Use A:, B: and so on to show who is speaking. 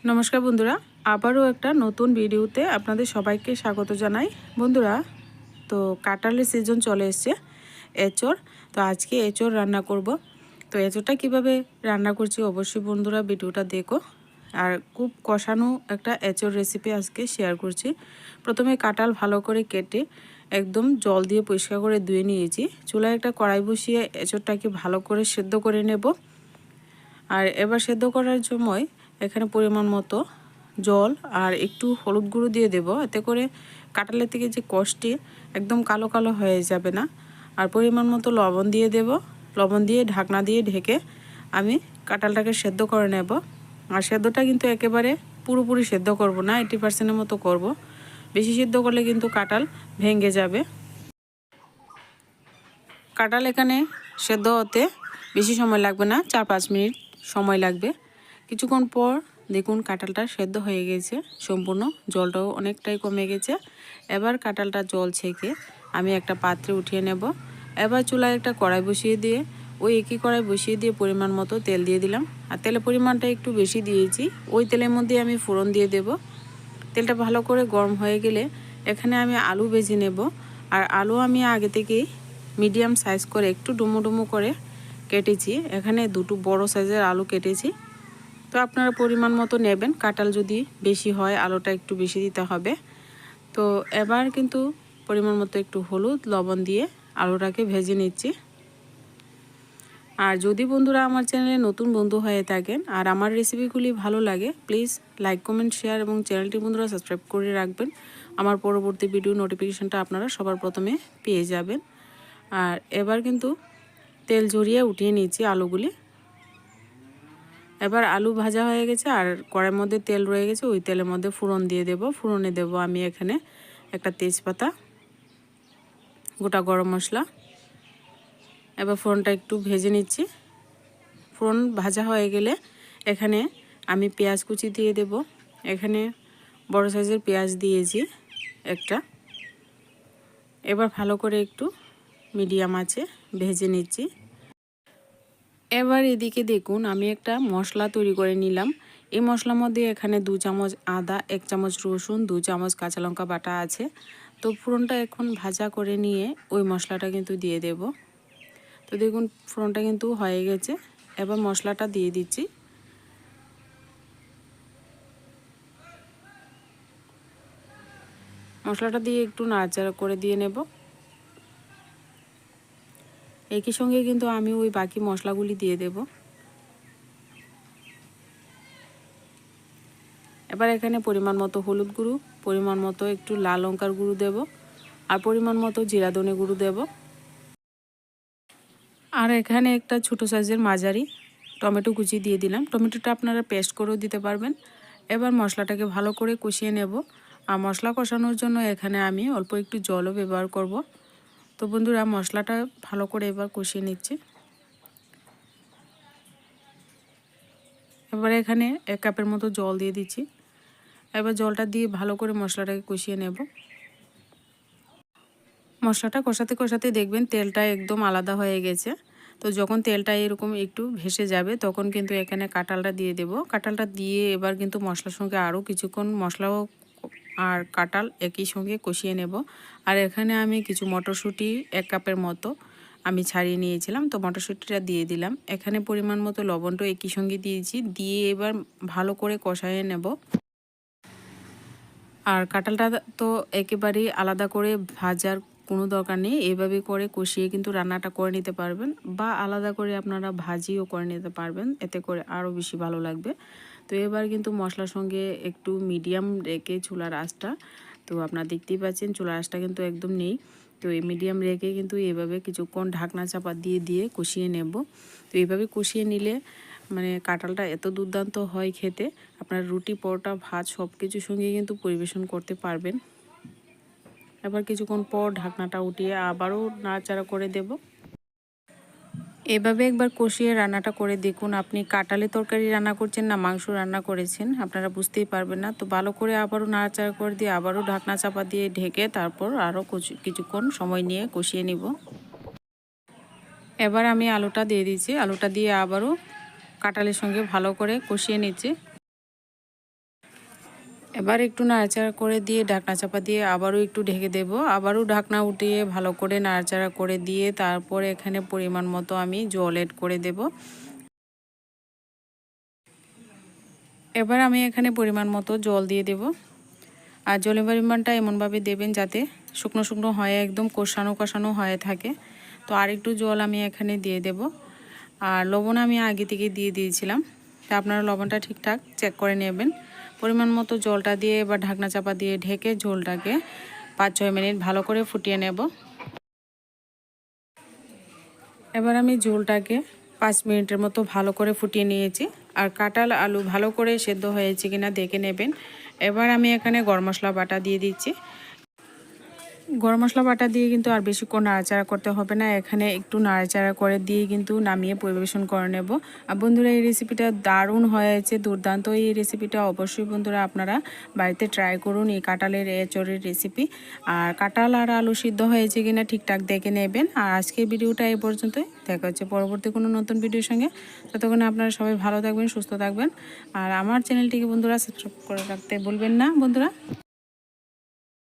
A: নমস্কার বন্ধুরা, আবারও একটা নতুন ভিডিওতে আপনাদের সবাইকে স্বাগত জানাই। বন্ধুরা, তো কাঁঠালের সিজন চলে এসছে, এঁচোড়। তো আজকে এঁচোড় রান্না করব। তো এঁচোড়টা কীভাবে রান্না করছি অবশ্যই বন্ধুরা ভিডিওটা দেখো। আর খুব কষানো একটা এঁচোড় রেসিপি আজকে শেয়ার করছি। প্রথমে কাঁঠাল ভালো করে কেটে একদম জল দিয়ে পরিষ্কার করে ধুয়ে নিয়েছি। চুলায় একটা কড়াই বসিয়ে এঁচোড়টাকে ভালো করে সেদ্ধ করে নেব। আর এবার সেদ্ধ করার সময় এখানে পরিমাণ মতো জল আর একটু হলুদ গুঁড়ো দিয়ে দেব, এতে করে কাঁঠালের থেকে যে কষটি একদম কালো কালো হয়ে যাবে না। আর পরিমাণ মতো লবণ দিয়ে দেব। লবণ দিয়ে ঢাকনা দিয়ে ঢেকে আমি কাঁঠালটাকে সেদ্ধ করে নেব। আর সেদ্ধটা কিন্তু একেবারে পুরোপুরি সেদ্ধ করব না, 80% মতো করব। বেশি সেদ্ধ করলে কিন্তু কাঁঠাল ভেঙে যাবে। কাঁঠাল এখানে সেদ্ধ হতে বেশি সময় লাগবে না, 4-5 মিনিট সময় লাগবে। কিছুক্ষণ পর দেখুন কাঁঠালটা সেদ্ধ হয়ে গেছে, সম্পূর্ণ জলটাও অনেকটাই কমে গেছে। এবার কাঁঠালটা জল ছেঁকে আমি একটা পাত্রে উঠিয়ে নেব। এবার চুলায় একটা কড়াই বসিয়ে দিয়ে ওই একই কড়াই বসিয়ে দিয়ে পরিমাণ মতো তেল দিয়ে দিলাম। আর তেলের পরিমাণটা একটু বেশি দিয়েছি। ওই তেলের মধ্যে আমি ফোড়ন দিয়ে দেব। তেলটা ভালো করে গরম হয়ে গেলে এখানে আমি আলু ভেজে নেব। আর আলু আমি আগে থেকেই মিডিয়াম সাইজ করে একটু ডুমো ডুমো করে কেটেছি। এখানে দুটো বড় সাইজের আলু কেটেছি। তো আপনারা পরিমাণ মতো নেবেন, কাঁঠাল যদি বেশি হয় আলুটা একটু বেশি দিতে হবে। তো এবার কিন্তু পরিমাণ মতো একটু হলুদ লবণ দিয়ে আলুটাকে ভেজে নিচ্ছি। আর যদি বন্ধুরা আমার চ্যানেলে নতুন বন্ধু হয়ে থাকেন আর আমার রেসিপিগুলি ভালো লাগে, প্লিজ লাইক কমেন্ট শেয়ার এবং চ্যানেলটি বন্ধুরা সাবস্ক্রাইব করে রাখবেন। আমার পরবর্তী ভিডিও নোটিফিকেশানটা আপনারা সবার প্রথমে পেয়ে যাবেন। আর এবার কিন্তু তেল ঝরিয়ে উঠিয়ে নিচ্ছি আলুগুলি। এবার আলু ভাজা হয়ে গেছে আর কড়াইয়ের মধ্যে তেল রয়ে গেছে, ওই তেলের মধ্যে ফোড়ন দিয়ে দেব। ফোড়নে দেব আমি এখানে একটা তেজপাতা, গোটা গরম মশলা। এবার ফোড়নটা একটু ভেজে নিচ্ছি। ফোড়ন ভাজা হয়ে গেলে এখানে আমি পেঁয়াজ কুচি দিয়ে দেব। এখানে বড় সাইজের পেঁয়াজ দিয়েছি একটা। এবার ভালো করে একটু মিডিয়াম আঁচে ভেজে নিচ্ছি। এবার এদিকে দেখুন আমি একটা মশলা তৈরি করে নিলাম। এই মশলার মধ্যে এখানে 2 চামচ আদা, 1 চামচ রসুন, 2 চামচ কাঁচা লঙ্কা বাটা আছে। তো ফোড়নটা এখন ভাজা করে নিয়ে ওই মশলাটা কিন্তু দিয়ে দেব। তো দেখুন ফোড়নটা কিন্তু হয়ে গেছে। এবার মশলাটা দিয়ে দিচ্ছি। মশলাটা দিয়ে একটু নাড়াচাড়া করে দিয়ে নেব। একই সঙ্গে কিন্তু আমি ওই বাকি মশলাগুলি দিয়ে দেব। এবার এখানে পরিমাণ মতো হলুদ গুঁড়ো, পরিমাণ মতো একটু লাল লঙ্কার গুঁড়ো দেব আর পরিমাণ মতো জিরা ধনে গুঁড়ো দেব। আর এখানে একটা ছোটো সাইজের মাঝারি টমেটো কুচি দিয়ে দিলাম। টমেটোটা আপনারা পেস্ট করেও দিতে পারবেন। এবার মশলাটাকে ভালো করে কষিয়ে নেব। আর মশলা কষানোর জন্য এখানে আমি অল্প একটু জলও ব্যবহার করব। তো বন্ধুরা মশলাটা ভালো করে এবার কষিয়ে নিচ্ছি। এবার এখানে 1 কাপের মতো জল দিয়ে দিচ্ছি। এবার জলটা দিয়ে ভালো করে মশলাটাকে কষিয়ে নেব। মশলাটা কষাতে কষাতে দেখবেন তেলটা একদম আলাদা হয়ে গেছে। তো যখন তেলটা এরকম একটু ভেসে যাবে তখন কিন্তু এখানে কাঁঠালটা দিয়ে দেব। কাঁঠালটা দিয়ে এবার কিন্তু মশলার সঙ্গে আরও কিছুক্ষণ মশলাও আর কাঁঠাল একই সঙ্গে কষিয়ে নেব। আর এখানে আমি কিছু মটরশুঁটি 1 কাপের মতো আমি ছাড়িয়ে নিয়েছিলাম, তো মটরশুঁটিটা দিয়ে দিলাম। এখানে পরিমাণ মতো লবণটাও একই সঙ্গে দিয়েছি, দিয়ে এবার ভালো করে কষাইয়ে নেব। আর কাঁঠালটা তো একেবারেই আলাদা করে ভাজার কোনো দরকার নেই, এভাবে করে কষিয়ে কিন্তু রান্নাটা করে নিতে পারবেন বা আলাদা করে আপনারা ভাজিও করে নিতে পারবেন, এতে করে আরও বেশি ভালো লাগবে। তো এবার কিন্তু মশলার সঙ্গে একটু মিডিয়াম রেখে চুলার আঁচটা, তো আপনারা দেখতেই পাচ্ছেন চুলার আঁচটা কিন্তু একদম নেই। তো এই মিডিয়াম রেখে কিন্তু এভাবে কিছুক্ষণ ঢাকনা চাপা দিয়ে দিয়ে কষিয়ে নেব। তো এইভাবে কষিয়ে নিলে মানে কাঁঠালটা এত দুর্দান্ত হয় খেতে, আপনার রুটি পরোটা ভাত সব কিছুর সঙ্গে কিন্তু পরিবেশন করতে পারবেন। এবার কিছুক্ষণ পর ঢাকনাটা উঠিয়ে আবারও নাড়াচাড়া করে দেব। এভাবে একবার কষিয়ে রান্নাটা করে দেখুন, আপনি কাঁঠালের তরকারি রান্না করছেন না মাংস রান্না করেছেন আপনারা বুঝতেই পারবেন না। তো ভালো করে আবারও নাড়াচাড়া করে দিয়ে আবারও ঢাকনা চাপা দিয়ে ঢেকে তারপর আরও কিছুক্ষণ সময় নিয়ে কষিয়ে নিব। এবার আমি আলুটা দিয়ে দিচ্ছি। আলুটা দিয়ে আবারও কাঁঠালের সঙ্গে ভালো করে কষিয়ে নিচ্ছি। এবার একটু নাড়াচাড়া করে দিয়ে ঢাকনা চাপা দিয়ে আবারও একটু ঢেকে দেব। আবারও ঢাকনা উঠিয়ে ভালো করে নাড়াচাড়া করে দিয়ে তারপরে এখানে পরিমাণ মতো আমি জল এড করে দেব। এবার আমি এখানে পরিমাণ মতো জল দিয়ে দেব। আর জলের পরিমাণটা এমনভাবে দেবেন যাতে শুকনো শুকনো হয়ে একদম কষানো কষানো হয়ে থাকে। তো আর একটু জল আমি এখানে দিয়ে দেব। আর লবণ আমি আগে থেকে দিয়ে দিয়েছিলাম, তা আপনারা লবণটা ঠিকঠাক চেক করে নেবেন। পরিমাণ মতো জলটা দিয়ে এবার ঢাকনা চাপা দিয়ে ঢেকে ঝোলটাকে 5-6 মিনিট ভালো করে ফুটিয়ে নেব। এবার আমি ঝোলটাকে 5 মিনিটের মতো ভালো করে ফুটিয়ে নিয়েছি। আর কাঁঠাল আলু ভালো করে সেদ্ধ হয়েছে কিনা দেখে নেবেন। এবার আমি এখানে গরম মশলা বাটা দিয়ে দিচ্ছি। গরম মশলা বাটা দিয়ে কিন্তু আর বেশিক্ষণ নাড়াচাড়া করতে হবে না, এখানে একটু নাড়াচাড়া করে দিয়ে কিন্তু নামিয়ে পরিবেশন করে নেব। আর বন্ধুরা এই রেসিপিটা দারুণ হয়েছে, দুর্দান্ত এই রেসিপিটা অবশ্যই বন্ধুরা আপনারা বাড়িতে ট্রাই করুন, এই কাঁঠালের এঁচোড়ের রেসিপি। আর কাঁঠাল আর আলু সিদ্ধ হয়েছে কিনা ঠিকঠাক দেখে নেবেন। আর আজকের ভিডিওটা এই পর্যন্তই, দেখা হচ্ছে পরবর্তী কোনো নতুন ভিডিওর সঙ্গে। ততক্ষণে আপনারা সবাই ভালো থাকবেন, সুস্থ থাকবেন। আর আমার চ্যানেলটিকে বন্ধুরা সাবস্ক্রাইব করে রাখতে ভুলবেন না বন্ধুরা।